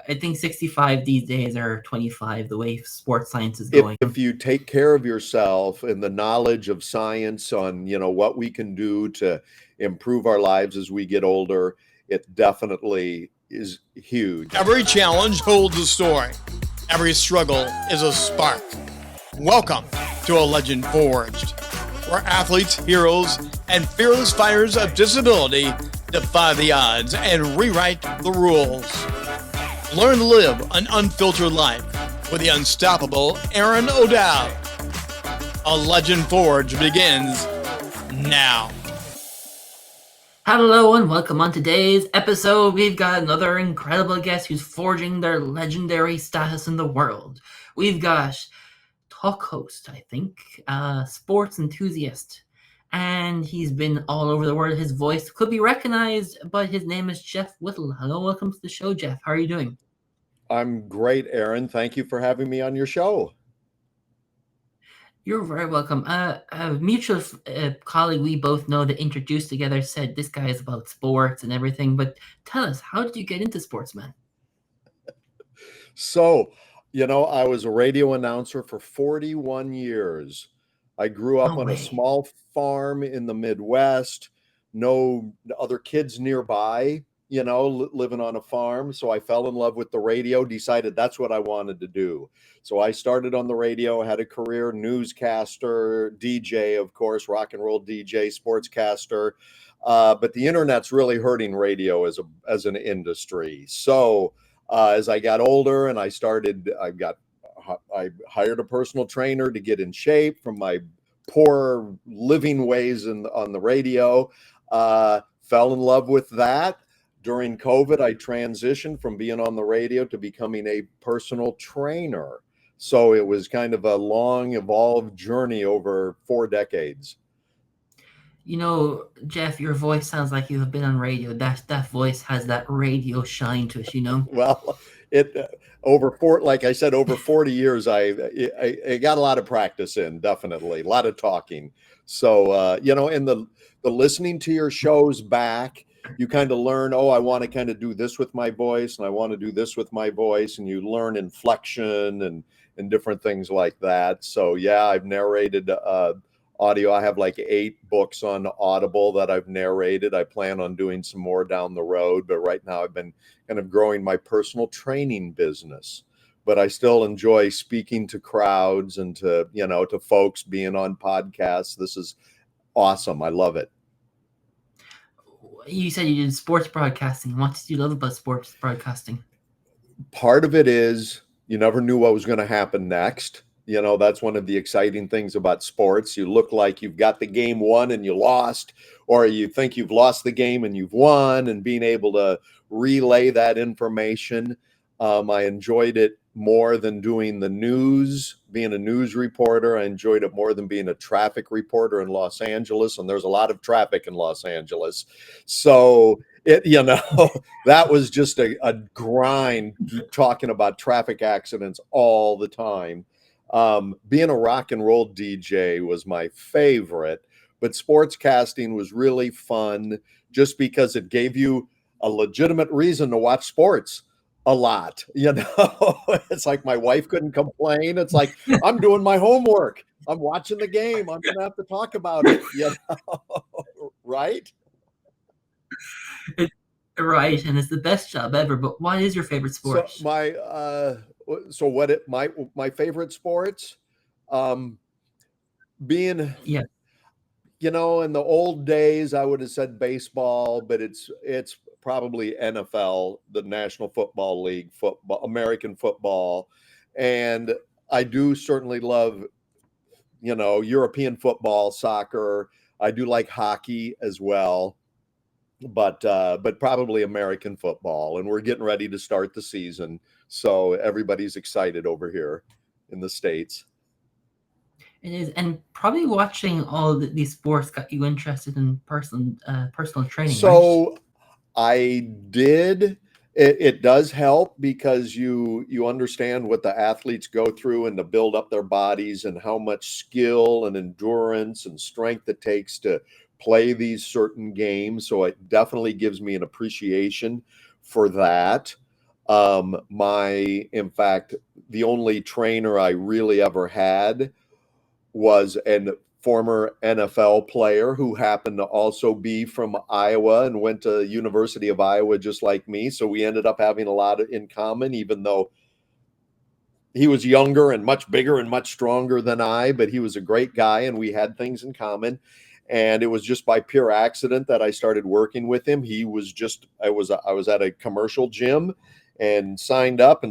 I think 65 these days are 25, the way sports science is going. If you take care of yourself and the knowledge of science on, what we can do to improve our lives as we get older, it definitely is huge. Every challenge holds a story. Every struggle is a spark. Welcome to A Legend Forged, where athletes, heroes, and fearless fighters of disability defy the odds and rewrite the rules. Learn to live an unfiltered life with the unstoppable Aron O'Dowd. A Legend Forged begins now. Hello and welcome on today's episode. We've got another incredible guest who's forging their legendary status in the world. We've got talk host, I think, sports enthusiast, and he's been all over the world. His voice could be recognized, but his name is Jeff Whittle. Hello, welcome to the show, Jeff. How are you doing? I'm great, Aron. Thank you for having me on your show. You're very welcome. A mutual colleague we both know that introduced together said this guy is about sports and everything. But tell us, how did you get into sports, man? So, I was a radio announcer for 41 years. I grew up on a small farm in the Midwest, no other kids nearby, living on a farm. So I fell in love with the radio, decided that's what I wanted to do. So I started on the radio, had a career, newscaster, DJ, of course, rock and roll DJ, sportscaster. But the internet's really hurting radio as an industry. So as I got older and I hired a personal trainer to get in shape from my poor living ways on the radio, fell in love with that. During COVID, I transitioned from being on the radio to becoming a personal trainer. So it was kind of a long, evolved journey over 4 decades. Jeff, your voice sounds like you've been on radio. That voice has that radio shine to it, Well, like I said, over 40 years, I got a lot of practice in, definitely, a lot of talking. So, and the listening to your shows back, you kind of learn, I want to kind of do this with my voice and I want to do this with my voice. And you learn inflection and different things like that. So, yeah, I've narrated audio. I have like 8 books on Audible that I've narrated. I plan on doing some more down the road. But right now I've been kind of growing my personal training business. But I still enjoy speaking to crowds and to folks, being on podcasts. This is awesome. I love it. You said you did sports broadcasting. What did you love about sports broadcasting? Part of it is you never knew what was going to happen next. That's one of the exciting things about sports. You look like you've got the game won and you lost, or you think you've lost the game and you've won, and being able to relay that information. I enjoyed it more than doing the news, being a news reporter. I enjoyed it more than being a traffic reporter in Los Angeles. And there's a lot of traffic in Los Angeles. So that was just a grind, talking about traffic accidents all the time. Being a rock and roll DJ was my favorite, but sportscasting was really fun just because it gave you a legitimate reason to watch sports a lot. It's like my wife couldn't complain. It's like, I'm doing my homework. I'm watching the game. I'm going to have to talk about it, right? Right. And it's the best job ever. But what is your favorite sport? So my favorite sports, being, in the old days, I would have said baseball, but it's probably NFL, the National Football League, football, American football. And I do certainly love, European football, soccer. I do like hockey as well, but probably American football. And we're getting ready to start the season. So everybody's excited over here in the States. It is, and probably watching all these sports got you interested in personal training. So right? I did. It does help because you understand what the athletes go through and to build up their bodies and how much skill and endurance and strength it takes to play these certain games. So it definitely gives me an appreciation for that. In fact, the only trainer I really ever had was a former NFL player who happened to also be from Iowa and went to University of Iowa just like me. So we ended up having a lot in common, even though he was younger and much bigger and much stronger than I, but he was a great guy and we had things in common. And it was just by pure accident that I started working with him. I was at a commercial gym and signed up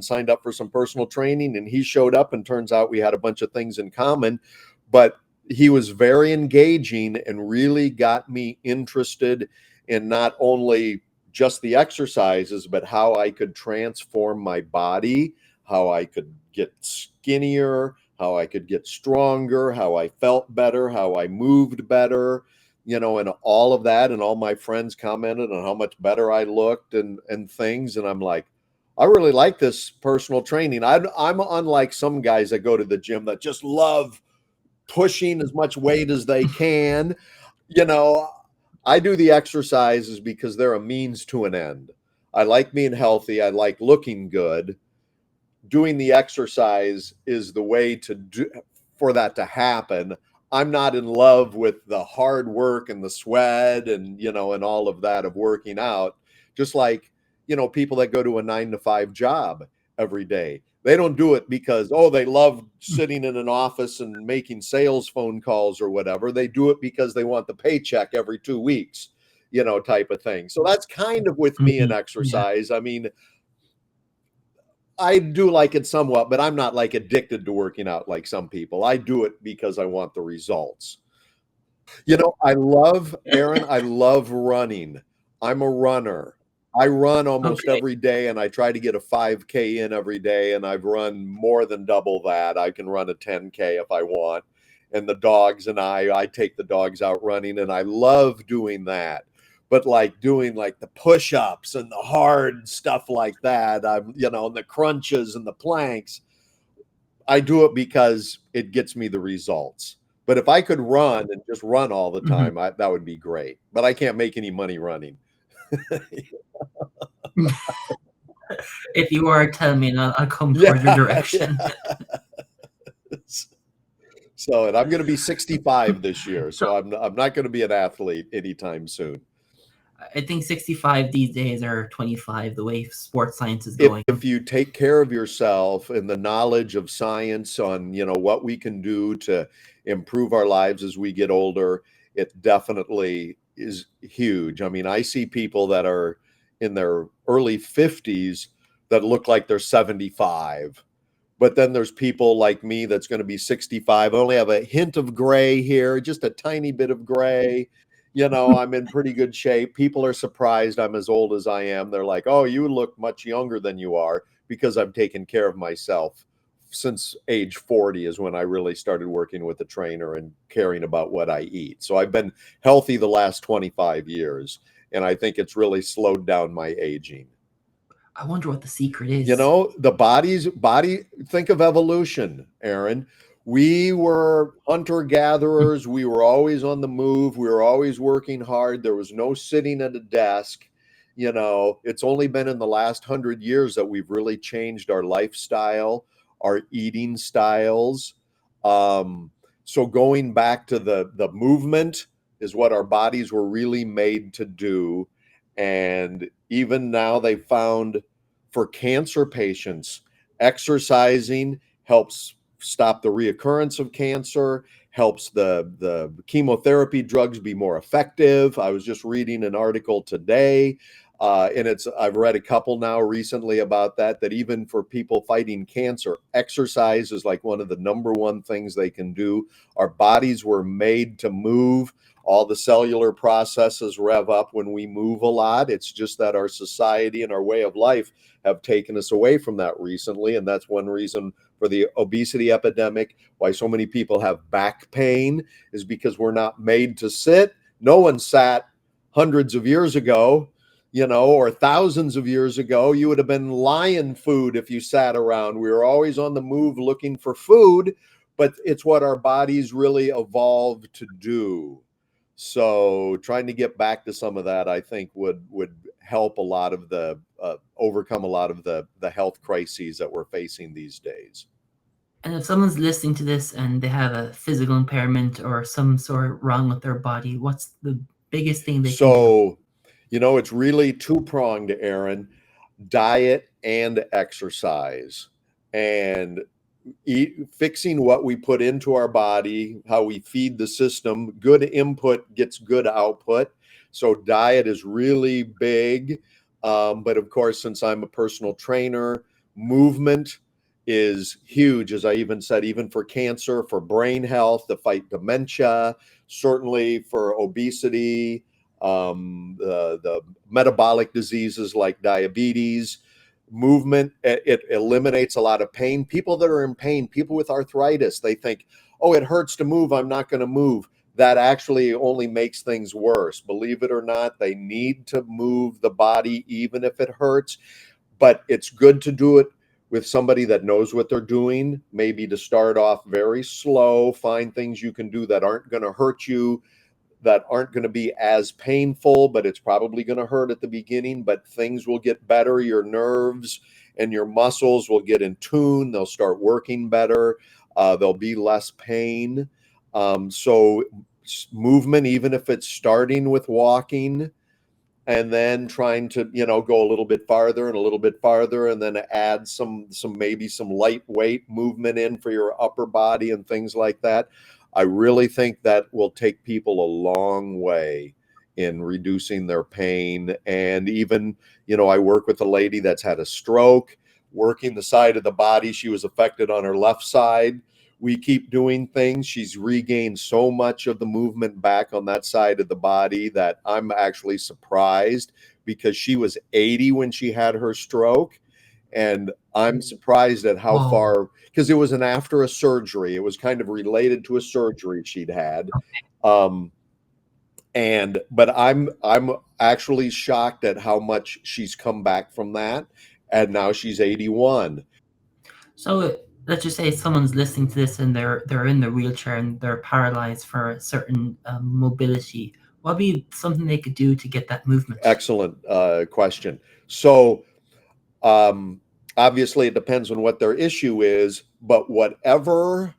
for some personal training, and he showed up, and turns out we had a bunch of things in common. But he was very engaging and really got me interested in not only just the exercises, but how I could transform my body, how I could get skinnier, how I could get stronger, how I felt better, how I moved better, and all of that. And all my friends commented on how much better I looked and things. And I'm like, I really like this personal training. I'm unlike some guys that go to the gym that just love pushing as much weight as they can. I do the exercises because they're a means to an end. I like being healthy. I like looking good. Doing the exercise is the way for that to happen. I'm not in love with the hard work and the sweat and all of that of working out. Just like, people that go to a 9-to-5 job every day. They don't do it because, they love sitting in an office and making sales phone calls or whatever. They do it because they want the paycheck every 2 weeks, type of thing. So that's kind of with me in exercise. Yeah. I mean, I do like it somewhat, but I'm not like addicted to working out like some people. I do it because I want the results. Aron, I love running. I'm a runner. I run almost every day, and I try to get a 5K in every day, and I've run more than double that. I can run a 10K if I want. And the dogs and I take the dogs out running, and I love doing that. But like doing like the push-ups and the hard stuff like that, and the crunches and the planks, I do it because it gets me the results. But if I could run and just run all the time, that would be great. But I can't make any money running. If you are, tell me, and I'll come toward your direction. So, and I'm going to be 65 this year, so I'm not going to be an athlete anytime soon. I think 65 these days are 25, the way sports science is going. If you take care of yourself and the knowledge of science on, what we can do to improve our lives as we get older, it definitely is huge. I mean, I see people that are in their early 50s that look like they're 75. But then there's people like me that's going to be 65. I only have a hint of gray here, just a tiny bit of gray. I'm in pretty good shape. People are surprised I'm as old as I am. They're like, oh, you look much younger than you are, because I've taken care of myself since age 40 is when I really started working with a trainer and caring about what I eat. So I've been healthy the last 25 years, and I think it's really slowed down my aging. I wonder what the secret is. The body, think of evolution, Aron. We were hunter-gatherers. We were always on the move. We were always working hard. There was no sitting at a desk. It's only been in the last 100 years that we've really changed our lifestyle, our eating styles. So going back to the movement is what our bodies were really made to do. And even now they found for cancer patients, exercising helps stop the reoccurrence of cancer, helps the chemotherapy drugs be more effective. I was just reading an article today, and I've read a couple now recently about that even for people fighting cancer, exercise is like one of the number one things they can do. Our bodies were made to move. All the cellular processes rev up when we move a lot. It's just that our society and our way of life have taken us away from that recently. And that's one reason for the obesity epidemic, why so many people have back pain, is because we're not made to sit. No one sat hundreds of years ago, or thousands of years ago. You would have been lion food if you sat around. We were always on the move looking for food, but it's what our bodies really evolved to do. So trying to get back to some of that, I think, would help a lot of the overcome a lot of the health crises that we're facing these days. And if someone's listening to this and they have a physical impairment or some sort wrong with their body, what's the biggest thing they can do? So, it's really two-pronged, Aron: diet and exercise. And fixing what we put into our body, how we feed the system. Good input gets good output. So diet is really big. But of course, since I'm a personal trainer, movement is huge, as I even said, even for cancer, for brain health, to fight dementia, certainly for obesity, the metabolic diseases like diabetes. Movement, it eliminates a lot of pain. People that are in pain, people with arthritis, they think, oh, it hurts to move, I'm not going to move. That actually only makes things worse. Believe it or not, they need to move the body even if it hurts. But it's good to do it with somebody that knows what they're doing, maybe to start off very slow, find things you can do that aren't going to hurt you, that aren't going to be as painful, but it's probably going to hurt at the beginning, but things will get better. Your nerves and your muscles will get in tune. They'll start working better. There'll be less pain. So movement, even if it's starting with walking and then trying to, go a little bit farther and a little bit farther, and then add some lightweight movement in for your upper body and things like that. I really think that will take people a long way in reducing their pain. And even, I work with a lady that's had a stroke, working the side of the body. She was affected on her left side. We keep doing things. She's regained so much of the movement back on that side of the body that I'm actually surprised, because she was 80 when she had her stroke. And I'm surprised at how far, because it was after a surgery. It was kind of related to a surgery she'd had. But I'm actually shocked at how much she's come back from that. And now she's 81. So let's just say someone's listening to this and they're in the wheelchair and they're paralyzed for a certain mobility. What would be something they could do to get that movement? Excellent question. So obviously it depends on what their issue is, but whatever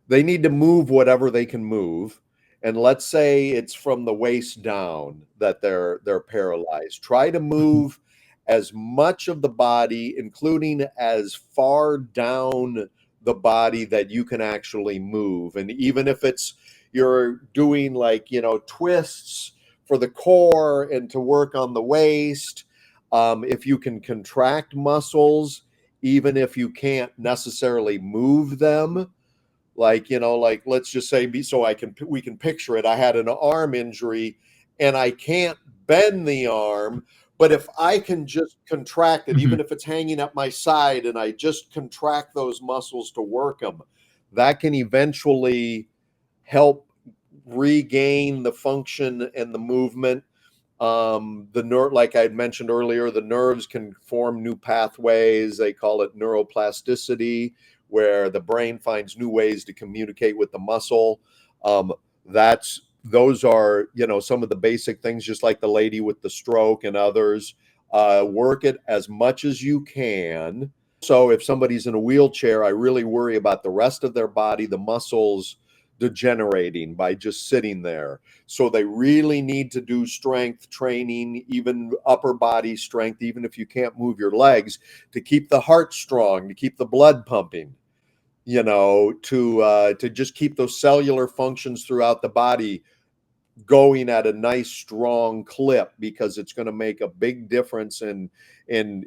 they need to move, whatever they can move. And let's say it's from the waist down that they're paralyzed. Try to move as much of the body, including as far down the body that you can actually move. And even if you're doing twists for the core and to work on the waist, if you can contract muscles, even if you can't necessarily move them, let's just say, so we can picture it. I had an arm injury and I can't bend the arm, but if I can just contract it, even if it's hanging up my side, and I just contract those muscles to work them, that can eventually help regain the function and the movement. Like I had mentioned earlier, the nerves can form new pathways. They call it neuroplasticity, where the brain finds new ways to communicate with the muscle. Those are, some of the basic things, just like the lady with the stroke and others. Work it as much as you can. So if somebody's in a wheelchair, I really worry about the rest of their body, the muscles degenerating by just sitting there. So they really need to do strength training, even upper body strength, even if you can't move your legs, to keep the heart strong, to keep the blood pumping, to just keep those cellular functions throughout the body going at a nice strong clip, because it's going to make a big difference in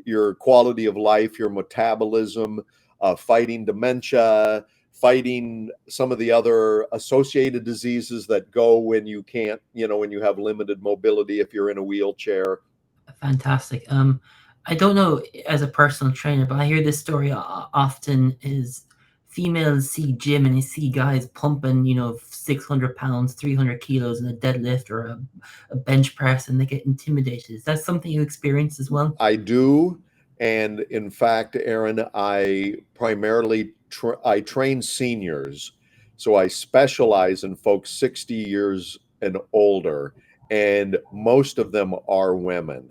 your quality of life, your metabolism, fighting dementia, fighting some of the other associated diseases that go when you can't, when you have limited mobility, if you're in a wheelchair. Fantastic. I don't know as a personal trainer, but I hear this story often is females see gym and they see guys pumping, 600 pounds, 300 kilos in a deadlift or a bench press, and they get intimidated. Is that something you experience as well? I do. And in fact, Aron, I primarily I train seniors. So I specialize in folks 60 years and older, and most of them are women.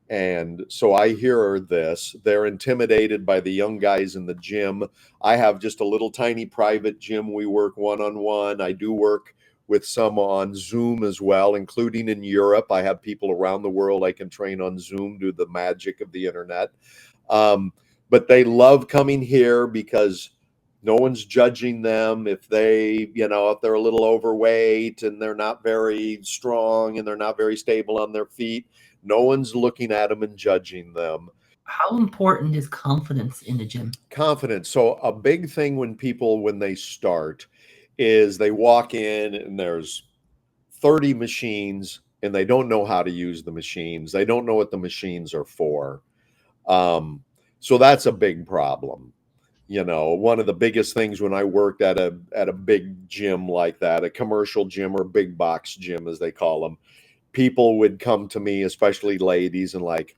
And so I hear this. They're intimidated by the young guys in the gym. I have just a little tiny private gym. We work one-on-one. I do work with some on Zoom as well, including in Europe. I have people around the world I can train on Zoom, do the magic of the internet. But they love coming here because no one's judging them if they, if they're a little overweight and they're not very strong and they're not very stable on their feet. No one's looking at them and judging them. How important is confidence in the gym? Confidence. So a big thing when they start is they walk in and there's 30 machines and they don't know how to use the machines. They don't know what the machines are for. So that's a big problem. One of the biggest things when I worked at a big gym like that, a commercial gym or big box gym as they call them, people would come to me, especially ladies, and like,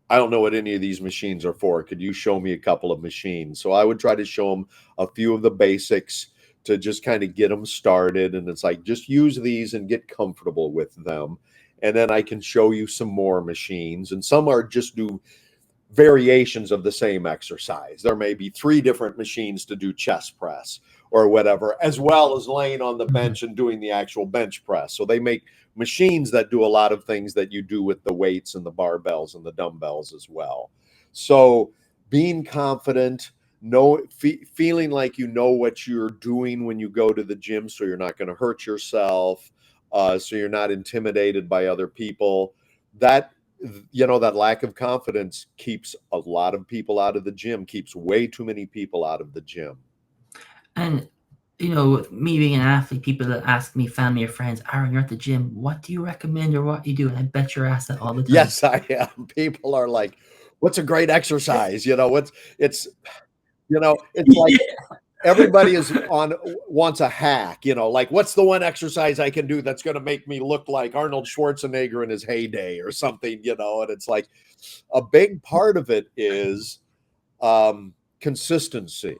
I don't know what any of these machines are for. Could you show me a couple of machines? So I would try to show them a few of the basics to just kind of get them started. And it's like, just use these and get comfortable with them. And then I can show you some more machines. And some are just do variations of the same exercise. There may be 3 different machines to do chest press or whatever, as well as laying on the bench and doing the actual bench press. So they make machines that do a lot of things that you do with the weights and the barbells and the dumbbells as well. So being confident, feeling like you know what you're doing when you go to the gym, so you're not going to hurt yourself, so you're not intimidated by other people. That lack of confidence keeps a lot of people out of the gym, keeps way too many people out of the gym. And, me being an athlete, people that ask me, family or friends, Aron, you're at the gym, what do you recommend or what do you do? And I bet your ass that all the time. Yes, I am. People are like, what's a great exercise? It's like everybody wants a hack, like what's the one exercise I can do that's going to make me look like Arnold Schwarzenegger in his heyday or something, and it's like a big part of it is consistency.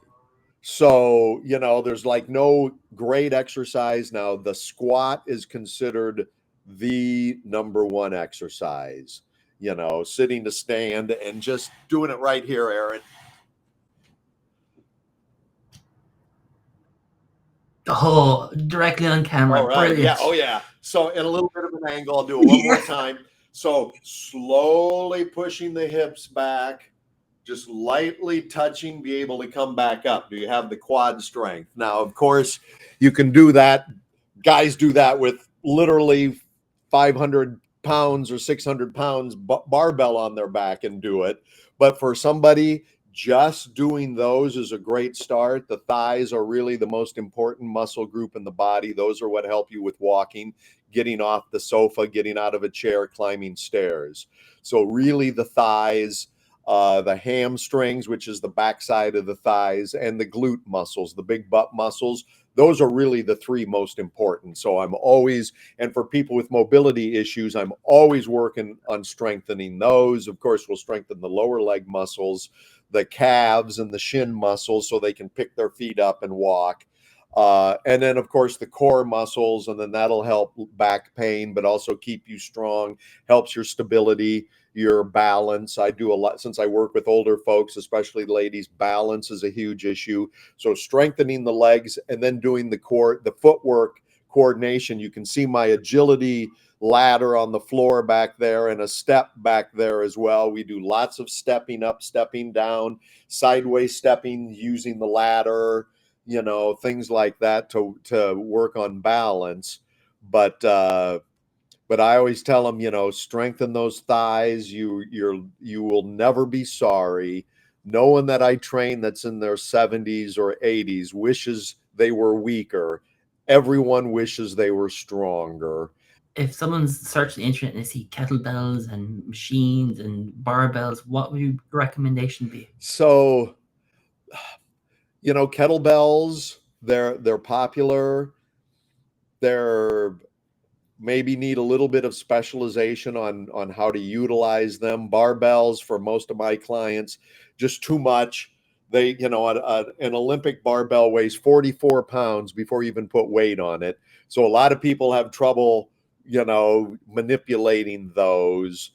So, there's like no great exercise. Now, the squat is considered the number one exercise, sitting to stand and just doing it right here, Aron. Oh, directly on camera. All right. Brilliant. Yeah. Oh, yeah. So at a little bit of an angle, I'll do it one more time. So slowly pushing the hips back, just lightly touching, be able to come back up. Do you have the quad strength? Now, of course, you can do that. Guys do that with literally 500 pounds or 600 pounds barbell on their back and do it. But for somebody, just doing those is a great start. The thighs are really the most important muscle group in the body. Those are what help you with walking, getting off the sofa, getting out of a chair, climbing stairs. So really the thighs, the hamstrings, which is the backside of the thighs, and the glute muscles, the big butt muscles, those are really the 3 most important. So I'm always, and for people with mobility issues, I'm always working on strengthening those. Of course, we'll strengthen the lower leg muscles, the calves and the shin muscles, so they can pick their feet up and walk. And then, of course, the core muscles, and then that'll help back pain, but also keep you strong, helps your stability, your balance. I do a lot, since I work with older folks, especially ladies, balance is a huge issue. So strengthening the legs and then doing the footwork coordination. You can see my agility ladder on the floor back there and a step back there as well. We do lots of stepping up, stepping down, sideways stepping using the ladder, things like that to work on balance. But I always tell them, strengthen those thighs. You will never be sorry. No one that I train that's in their 70s or 80s wishes they were weaker. Everyone wishes they were stronger. If someone's searching the internet and they see kettlebells and machines and barbells, what would your recommendation be? So, kettlebells, they're popular. They're maybe need a little bit of specialization on how to utilize them. Barbells, for most of my clients, just too much. They, an Olympic barbell weighs 44 pounds before you even put weight on it. So a lot of people have trouble, manipulating those.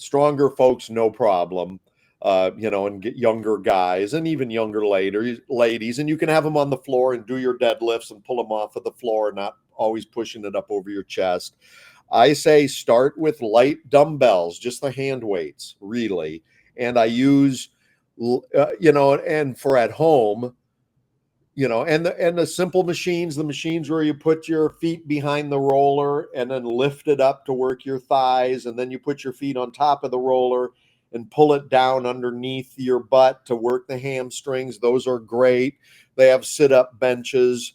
Stronger folks, no problem. And get younger guys and even younger ladies, and you can have them on the floor and do your deadlifts and pull them off of the floor, not always pushing it up over your chest. I say start with light dumbbells, just the hand weights, really. And I use, and for at home, and the simple machines, the machines where you put your feet behind the roller and then lift it up to work your thighs, and then you put your feet on top of the roller and pull it down underneath your butt to work the hamstrings. Those are great. They have sit-up benches,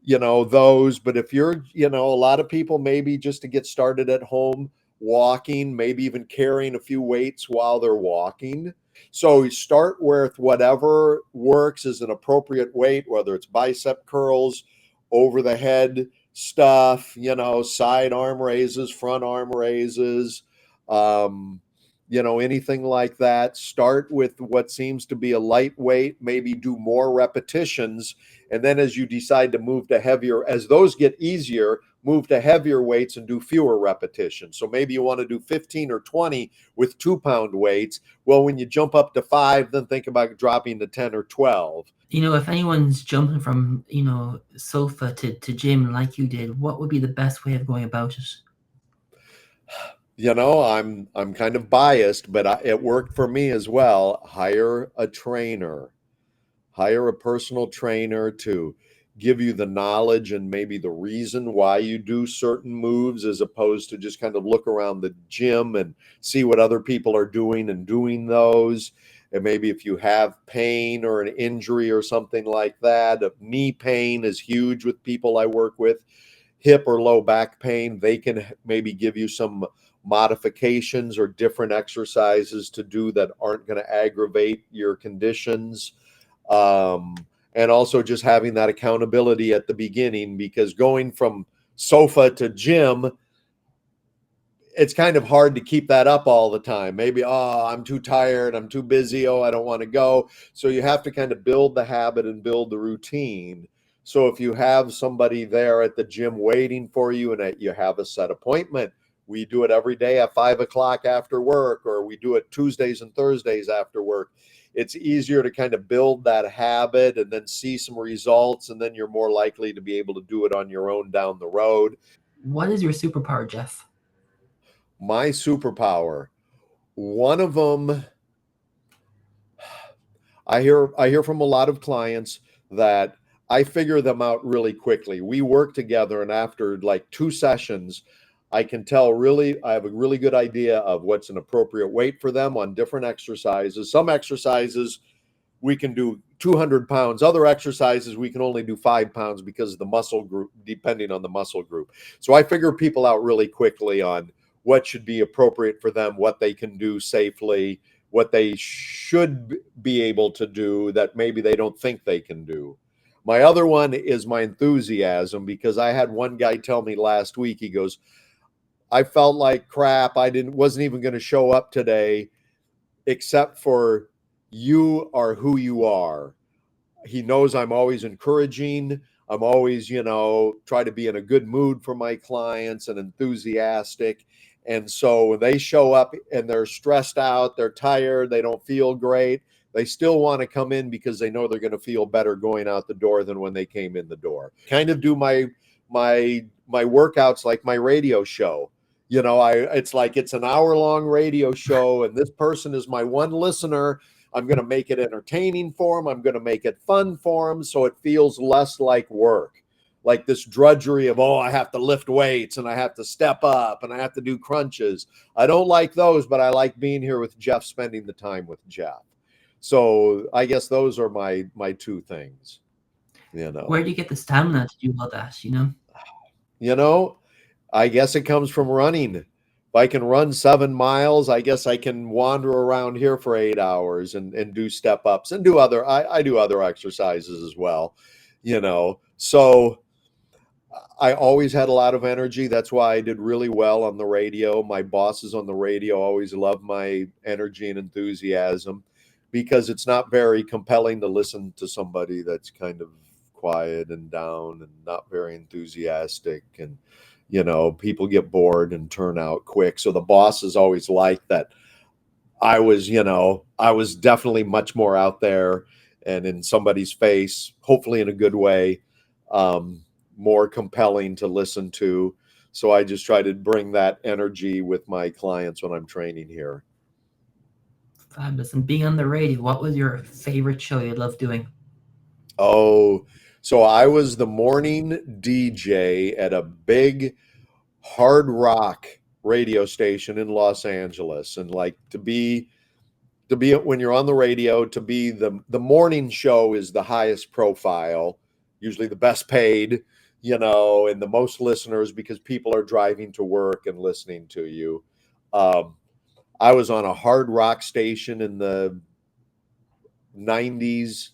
those. But if you're, a lot of people, maybe just to get started at home, walking, maybe even carrying a few weights while they're walking. So you start with whatever works as an appropriate weight, whether it's bicep curls, over the head stuff, side arm raises, front arm raises, anything like that. Start with what seems to be a lightweight, maybe do more repetitions. And then as you decide to move to heavier, as those get easier, move to heavier weights and do fewer repetitions. So maybe you want to do 15 or 20 with 2-pound weights. Well, when you jump up to 5, then think about dropping to 10 or 12. If anyone's jumping from, sofa to gym like you did, what would be the best way of going about it? I'm kind of biased, but it worked for me as well. Hire a trainer. Hire a personal trainer to give you the knowledge and maybe the reason why you do certain moves, as opposed to just kind of look around the gym and see what other people are doing and doing those. And maybe if you have pain or an injury or something like that, knee pain is huge with people I work with, hip or low back pain, they can maybe give you some modifications or different exercises to do that aren't going to aggravate your conditions. And also just having that accountability at the beginning, because going from sofa to gym, it's kind of hard to keep that up all the time. Maybe, I'm too tired, I'm too busy, I don't want to go. So you have to kind of build the habit and build the routine. So if you have somebody there at the gym waiting for you and you have a set appointment, we do it every day at 5 o'clock after work, or we do it Tuesdays and Thursdays after work. It's easier to kind of build that habit and then see some results, and then you're more likely to be able to do it on your own down the road. What is your superpower, Jeff? My superpower, one of them, I hear from a lot of clients that I figure them out really quickly. We work together, and after like 2 sessions, I can tell I have a really good idea of what's an appropriate weight for them on different exercises. Some exercises we can do 200 pounds. Other exercises we can only do 5 pounds because of the muscle group, depending on the muscle group. So I figure people out really quickly on what should be appropriate for them, what they can do safely, what they should be able to do that maybe they don't think they can do. My other one is my enthusiasm, because I had one guy tell me last week, he goes, I felt like crap. Wasn't even going to show up today, except for you are who you are. He knows I'm always encouraging. I'm always, try to be in a good mood for my clients and enthusiastic. And so when they show up and they're stressed out, they're tired, they don't feel great, they still want to come in because they know they're going to feel better going out the door than when they came in the door. Kind of do my workouts like my radio show. It's an hour-long radio show, and this person is my one listener. I'm going to make it entertaining for them. I'm going to make it fun for them, so it feels less like work, like this drudgery of, I have to lift weights and I have to step up and I have to do crunches. I don't like those, but I like being here with Jeff, spending the time with Jeff. So I guess those are my 2 things. Where do you get the stamina to do all that? I guess it comes from running. If I can run 7 miles, I guess I can wander around here for 8 hours and do step ups and do I do other exercises as well, So I always had a lot of energy. That's why I did really well on the radio. My bosses on the radio always loved my energy and enthusiasm, because it's not very compelling to listen to somebody that's kind of quiet and down and not very enthusiastic, and people get bored and turn out quick. So the bosses always like that I was definitely much more out there and in somebody's face, hopefully in a good way, more compelling to listen to. So I just try to bring that energy with my clients when I'm training here. Fabulous. And being on the radio, what was your favorite show you loved doing? Oh, so I was the morning DJ at a big hard rock radio station in Los Angeles. And like to be when you're on the radio, to be the morning show is the highest profile, usually the best paid, and the most listeners because people are driving to work and listening to you. I was on a hard rock station in the 90s,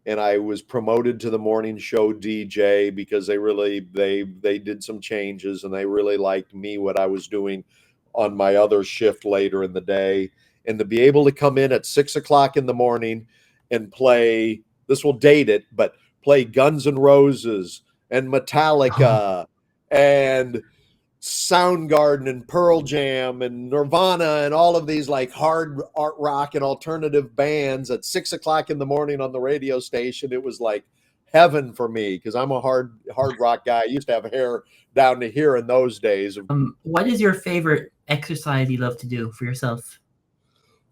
and I was promoted to the morning show DJ because they did some changes and they really liked me, what I was doing on my other shift later in the day. And to be able to come in at 6 o'clock in the morning and play, this will date it, but play Guns N' Roses and Metallica and Soundgarden and Pearl Jam and Nirvana and all of these like hard art rock and alternative bands at 6 o'clock in the morning on the radio station. It was like heaven for me because I'm a hard rock guy. I used to have hair down to here in those days. What is your favorite exercise you love to do for yourself?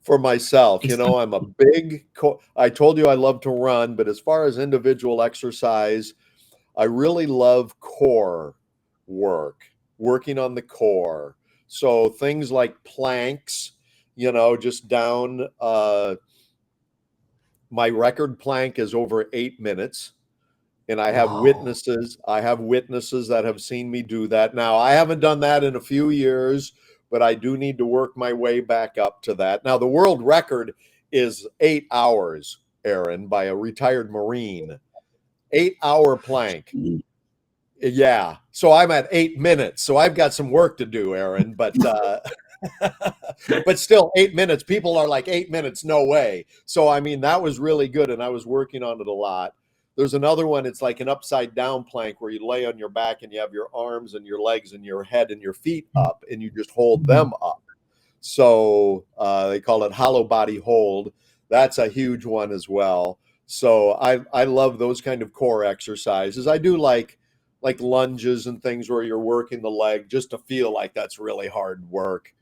For myself, I'm a big, I told you I love to run, but as far as individual exercise, I really love core work, working on the core. So things like planks, just down, my record plank is over 8 minutes. And I have witnesses that have seen me do that. Now, I haven't done that in a few years, but I do need to work my way back up to that. Now, the world record is 8 hours, Aron, by a retired Marine. 8-hour plank. Yeah. So I'm at 8 minutes. So I've got some work to do, Aron, but but still 8 minutes. People are like 8 minutes, no way. So I mean, that was really good and I was working on it a lot. There's another one, it's like an upside down plank where you lay on your back and you have your arms and your legs and your head and your feet up and you just hold them up. So they call it hollow body hold. That's a huge one as well. So I love those kind of core exercises. I do like lunges and things where you're working the leg just to feel like that's really hard work.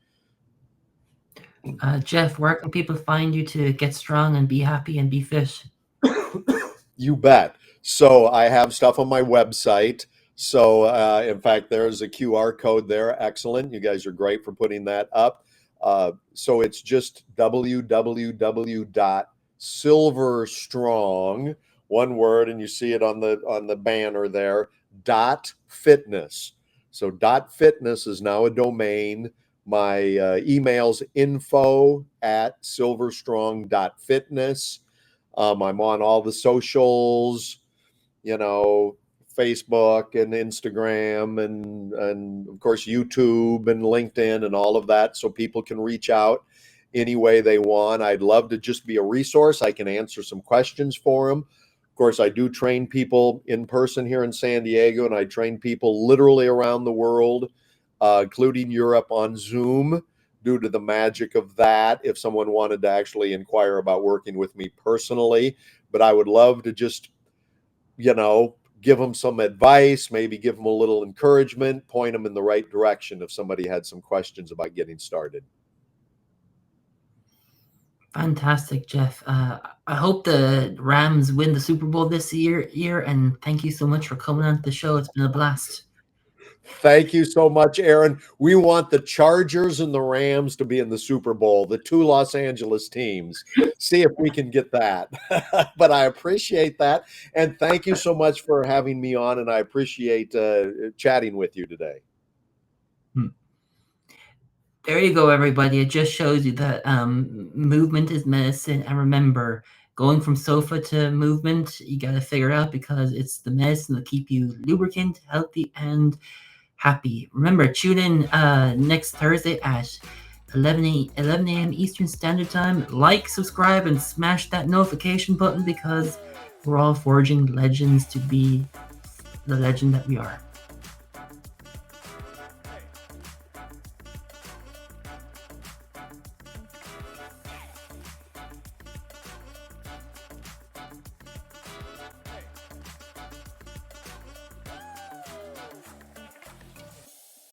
Jeff, where can people find you to get strong and be happy and be fit? You bet. So I have stuff on my website. So in fact, there's a QR code there. Excellent. You guys are great for putting that up. So it's just www.silverstrong, one word, and you see it on the banner there, .fitness. So .fitness is now a domain. My email's info@silverstrong.fitness. I'm on all the socials, Facebook and Instagram and of course YouTube and LinkedIn and all of that, so people can reach out any way they want. I'd love to just be a resource. I can answer some questions for them. Of course, I do train people in person here in San Diego, and I train people literally around the world, including Europe, on Zoom, due to the magic of that, if someone wanted to actually inquire about working with me personally. But I would love to just, give them some advice, maybe give them a little encouragement, point them in the right direction if somebody had some questions about getting started. Fantastic, Jeff. I hope the Rams win the Super Bowl this year, and thank you so much for coming on the show. It's been a blast. Thank you so much, Aron. We want the Chargers and the Rams to be in the Super Bowl, the two Los Angeles teams. See if we can get that. But I appreciate that. And thank you so much for having me on, and I appreciate chatting with you today. There you go, everybody. It just shows you that movement is medicine. And remember, going from sofa to movement, you got to figure it out because it's the medicine that keep you lubricant, healthy, and happy. Remember, tune in next Thursday at 11 a.m. Eastern Standard Time. Like, subscribe, and smash that notification button because we're all forging legends to be the legend that we are.